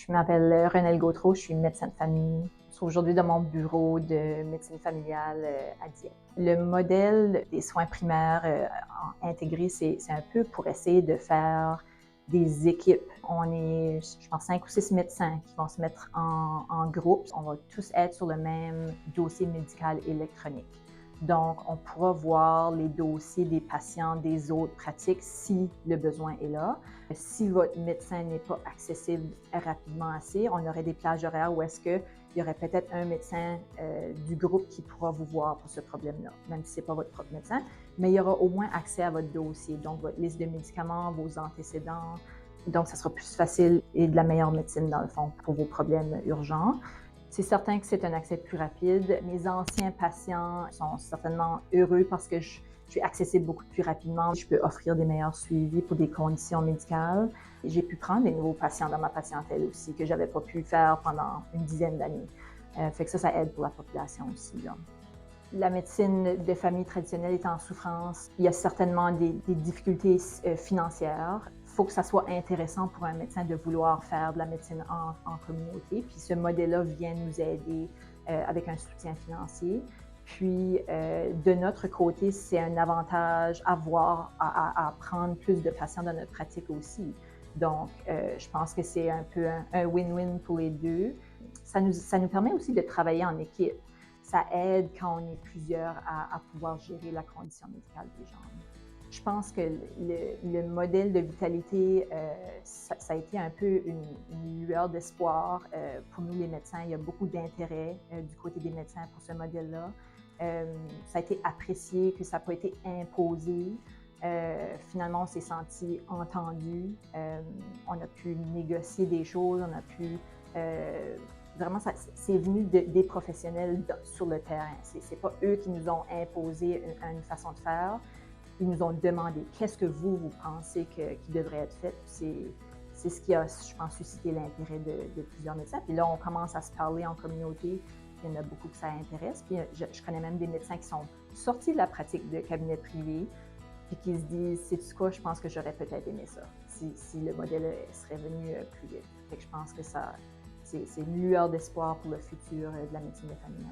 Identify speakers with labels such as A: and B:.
A: Je m'appelle Renelle Gautreau, je suis médecin de famille. Je suis aujourd'hui dans mon bureau de médecine familiale à Dieppe. Le modèle des soins primaires intégrés, c'est un peu pour essayer de faire des équipes. On est, je pense, 5 ou 6 médecins qui vont se mettre en groupe. On va tous être sur le même dossier médical électronique. Donc, on pourra voir les dossiers des patients des autres pratiques si le besoin est là. Si votre médecin n'est pas accessible rapidement assez, on aurait des plages horaires où est-ce qu'il y aurait peut-être un médecin du groupe qui pourra vous voir pour ce problème-là, même si ce n'est pas votre propre médecin, mais il y aura au moins accès à votre dossier, donc votre liste de médicaments, vos antécédents. Donc, ça sera plus facile et de la meilleure médecine, dans le fond, pour vos problèmes urgents. C'est certain que c'est un accès plus rapide. Mes anciens patients sont certainement heureux parce que je suis accessible beaucoup plus rapidement. Je peux offrir des meilleurs suivis pour des conditions médicales. J'ai pu prendre des nouveaux patients dans ma patientèle aussi que je n'avais pas pu faire pendant une dizaine d'années. Fait que ça aide pour la population aussi, là. La médecine de famille traditionnelle est en souffrance. Il y a certainement des difficultés financières. Il faut que ça soit intéressant pour un médecin de vouloir faire de la médecine en communauté. Puis ce modèle-là vient nous aider avec un soutien financier. Puis de notre côté, c'est un avantage à prendre plus de patients dans notre pratique aussi. Donc, je pense que c'est un peu un win-win pour les deux. Ça nous permet aussi de travailler en équipe. Ça aide quand on est plusieurs à pouvoir gérer la condition médicale des gens. Je pense que le modèle de vitalité, ça a été un peu une lueur d'espoir pour nous les médecins. Il y a beaucoup d'intérêt du côté des médecins pour ce modèle-là. Ça a été apprécié, que ça n'a pas été imposé. Finalement, on s'est senti entendu. On a pu négocier des choses, on a pu vraiment, c'est venu des professionnels sur le terrain. C'est pas eux qui nous ont imposé une façon de faire. Ils nous ont demandé qu'est-ce que vous pensez qui devrait être fait. C'est ce qui a, je pense, suscité l'intérêt de plusieurs médecins. Puis là, on commence à se parler en communauté. Il y en a beaucoup que ça intéresse. Puis je connais même des médecins qui sont sortis de la pratique de cabinet privé puis qui se disent, sais-tu quoi, je pense que j'aurais peut-être aimé ça si le modèle serait venu plus vite. Fait que je pense que c'est une lueur d'espoir pour le futur de la médecine de famille.